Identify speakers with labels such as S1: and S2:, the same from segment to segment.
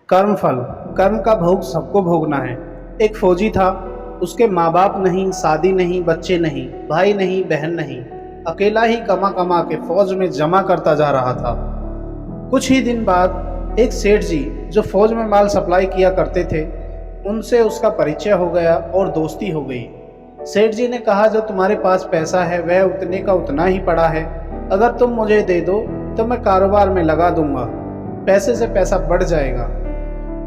S1: कर्मफल। कर्म का भोग सबको भोगना है। एक फौजी था, उसके माँ बाप नहीं, शादी नहीं, बच्चे नहीं, भाई नहीं, बहन नहीं, अकेला ही कमा कमा के फौज में जमा करता जा रहा था। कुछ ही दिन बाद एक सेठ जी जो फौज में माल सप्लाई किया करते थे, उनसे उसका परिचय हो गया और दोस्ती हो गई। सेठ जी ने कहा, जो तुम्हारे पास पैसा है वह उतने का उतना ही पड़ा है, अगर तुम मुझे दे दो तो मैं कारोबार में लगा दूंगा, पैसे से पैसा बढ़ जाएगा।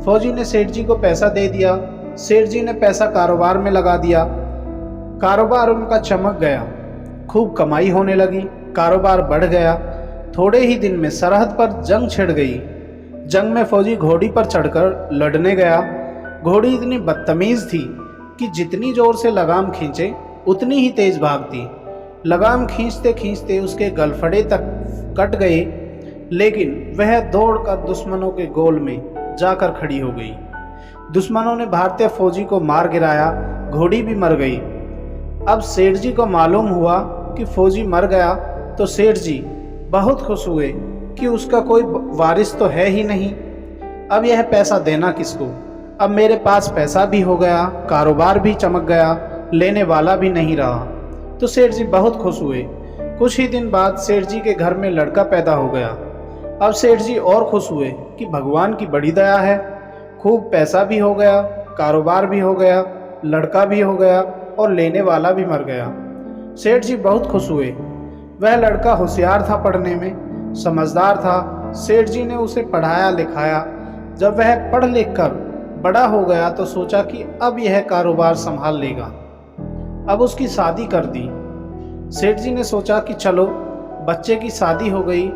S1: फौजी ने सेठ जी को पैसा दे दिया। सेठ जी ने पैसा कारोबार में लगा दिया। कारोबार उनका चमक गया, खूब कमाई होने लगी, कारोबार बढ़ गया। थोड़े ही दिन में सरहद पर जंग छिड़ गई। जंग में फौजी घोड़ी पर चढ़कर लड़ने गया। घोड़ी इतनी बदतमीज थी कि जितनी जोर से लगाम खींचे उतनी ही तेज भागती। लगाम खींचते खींचते उसके गलफड़े तक कट गए, लेकिन वह दौड़कर दुश्मनों के गोल में जाकर खड़ी हो गई। दुश्मनों ने भारतीय फौजी को मार गिराया, घोड़ी भी मर गई। अब सेठ जी को मालूम हुआ कि फौजी मर गया तो सेठ जी बहुत खुश हुए कि उसका कोई वारिस तो है ही नहीं। अब यह पैसा देना किसको? अब मेरे पास पैसा भी हो गया, कारोबार भी चमक गया, लेने वाला भी नहीं रहा। तो सेठ जी बहुत खुश हुए। कुछ ही दिन बाद सेठ जी के घर में लड़का पैदा हो गया। अब सेठ जी और खुश हुए कि भगवान की बड़ी दया है, खूब पैसा भी हो गया, कारोबार भी हो गया, लड़का भी हो गया और लेने वाला भी मर गया। सेठ जी बहुत खुश हुए। वह लड़का होशियार था, पढ़ने में समझदार था। सेठ जी ने उसे पढ़ाया लिखाया। जब वह पढ़ लिख कर बड़ा हो गया तो सोचा कि अब यह कारोबार संभाल लेगा। अब उसकी शादी कर दी। सेठ जी ने सोचा कि चलो, बच्चे की शादी हो गई,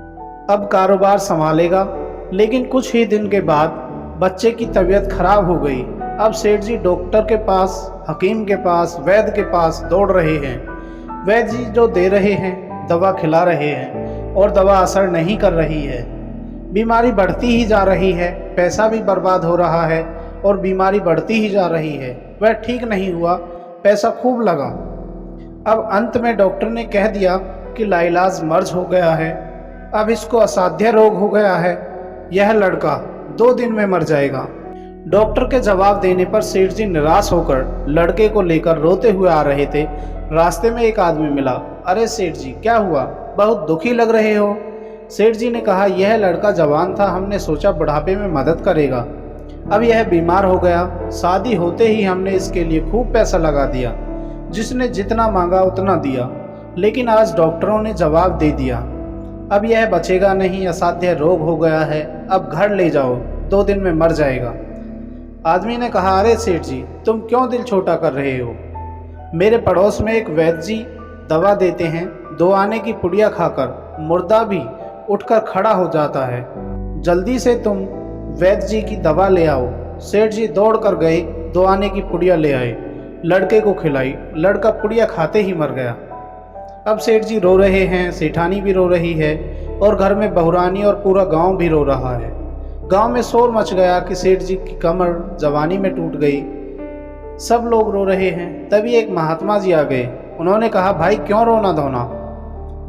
S1: अब कारोबार संभालेगा। लेकिन कुछ ही दिन के बाद बच्चे की तबीयत खराब हो गई। अब सेठ जी डॉक्टर के पास, हकीम के पास, वैद्य के पास दौड़ रहे हैं। वैद्य जी जो दे रहे हैं, दवा खिला रहे हैं और दवा असर नहीं कर रही है। बीमारी बढ़ती ही जा रही है, पैसा भी बर्बाद हो रहा है और बीमारी बढ़ती ही जा रही है। वह ठीक नहीं हुआ, पैसा खूब लगा। अब अंत में डॉक्टर ने कह दिया कि लाइलाज मर्ज हो गया है, अब इसको असाध्य रोग हो गया है, यह लड़का 2 दिन में मर जाएगा। डॉक्टर के जवाब देने पर सेठ जी निराश होकर लड़के को लेकर रोते हुए आ रहे थे। रास्ते में एक आदमी मिला। अरे सेठ जी, क्या हुआ, बहुत दुखी लग रहे हो? सेठ जी ने कहा, यह लड़का जवान था, हमने सोचा बुढ़ापे में मदद करेगा। अब यह बीमार हो गया, शादी होते ही हमने इसके लिए खूब पैसा लगा दिया, जिसने जितना मांगा उतना दिया, लेकिन आज डॉक्टरों ने जवाब दे दिया, अब यह बचेगा नहीं, असाध्य रोग हो गया है, अब घर ले जाओ, 2 दिन में मर जाएगा। आदमी ने कहा, अरे सेठ जी, तुम क्यों दिल छोटा कर रहे हो? मेरे पड़ोस में एक वैद्य जी दवा देते हैं, 2 आने की पुड़िया खाकर मुर्दा भी उठकर खड़ा हो जाता है, जल्दी से तुम वैद्य जी की दवा ले आओ। सेठ जी दौड़ कर गए, 2 आने की पुड़िया ले आए, लड़के को खिलाई। लड़का पुड़िया खाते ही मर गया। अब सेठ जी रो रहे हैं, सेठानी भी रो रही है और घर में बहुरानी और पूरा गांव भी रो रहा है। गांव में शोर मच गया कि सेठ जी की कमर जवानी में टूट गई। सब लोग रो रहे हैं। तभी एक महात्मा जी आ गए। उन्होंने कहा, भाई क्यों रोना धोना?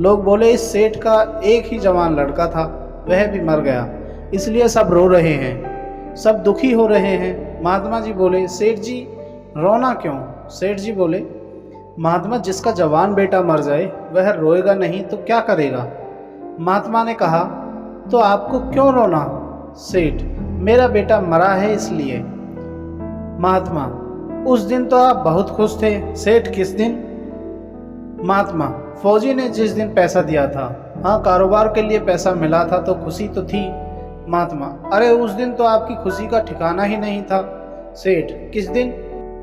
S1: लोग बोले, इस सेठ का एक ही जवान लड़का था, वह भी मर गया, इसलिए सब रो रहे हैं, सब दुखी हो रहे हैं। महात्मा जी बोले, सेठ जी रोना क्यों? सेठ जी बोले, महात्मा, जिसका जवान बेटा मर जाए वह रोएगा नहीं तो क्या करेगा? महात्मा ने कहा, तो आपको क्यों रोना? सेठ, मेरा बेटा मरा है इसलिए। महात्मा, उस दिन तो आप बहुत खुश थे। सेठ, किस दिन? महात्मा, फौजी ने जिस दिन पैसा दिया था। हाँ, कारोबार के लिए पैसा मिला था तो खुशी तो थी। महात्मा, अरे उस दिन तो आपकी खुशी का ठिकाना ही नहीं था। सेठ, किस दिन?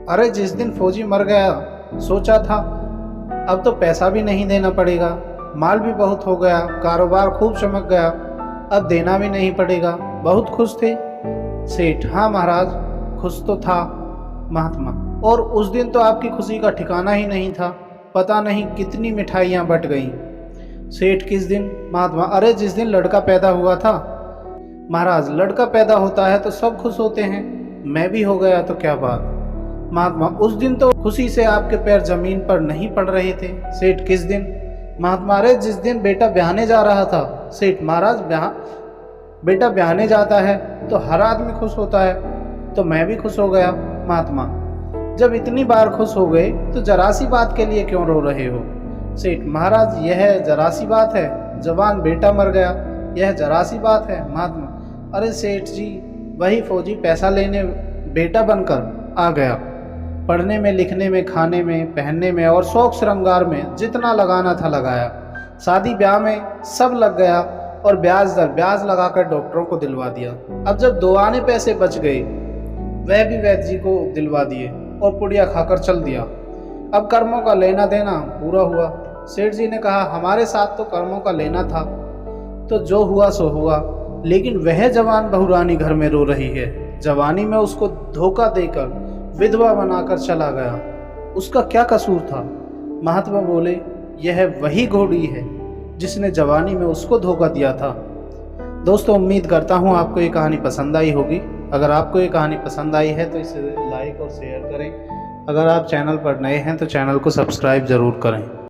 S1: अरे जिस दिन फौजी मर गया, सोचा था अब तो पैसा भी नहीं देना पड़ेगा, माल भी बहुत हो गया, कारोबार खूब चमक गया, अब देना भी नहीं पड़ेगा, बहुत खुश थे। सेठ, हाँ महाराज, खुश तो था। महात्मा, और उस दिन तो आपकी खुशी का ठिकाना ही नहीं था, पता नहीं कितनी मिठाइयाँ बट गईं। सेठ, किस दिन? महात्मा, अरे जिस दिन लड़का पैदा हुआ था। महाराज, लड़का पैदा होता है तो सब खुश होते हैं, मैं भी हो गया तो क्या बात? महात्मा, उस दिन तो खुशी से आपके पैर जमीन पर नहीं पड़ रहे थे। सेठ, किस दिन? महात्मा, अरे जिस दिन बेटा ब्याहने जा रहा था। सेठ, महाराज, बेटा ब्याहने जाता है तो हर आदमी खुश होता है, तो मैं भी खुश हो गया। महात्मा, जब इतनी बार खुश हो गए तो जरा सी बात के लिए क्यों रो रहे हो? सेठ, महाराज यह जरा सी बात है, जवान बेटा मर गया, यह जरा सी बात है। महात्मा, अरे सेठ जी, वही फौजी पैसा लेने बेटा बनकर आ गया। पढ़ने में, लिखने में, खाने में, पहनने में और शौक श्रृंगार में जितना लगाना था लगाया। शादी ब्याह में सब लग गया और ब्याज दर ब्याज लगाकर डॉक्टरों को दिलवा दिया। अब जब 2 आने पैसे बच गए, वह भी वैद्य जी को दिलवा दिए और पुड़िया खाकर चल दिया। अब कर्मों का लेना देना पूरा हुआ। सेठ जी ने कहा, हमारे साथ तो कर्मों का लेना था, तो जो हुआ सो हुआ, लेकिन वह जवान बहुरानी घर में रो रही है। जवानी में उसको धोखा देकर विधवा बनाकर चला गया, उसका क्या कसूर था? महात्मा बोले, यह वही घोड़ी है जिसने जवानी में उसको धोखा दिया था। दोस्तों, उम्मीद करता हूँ आपको ये कहानी पसंद आई होगी। अगर आपको ये कहानी पसंद आई है तो इसे लाइक और शेयर करें। अगर आप चैनल पर नए हैं तो चैनल को सब्सक्राइब ज़रूर करें।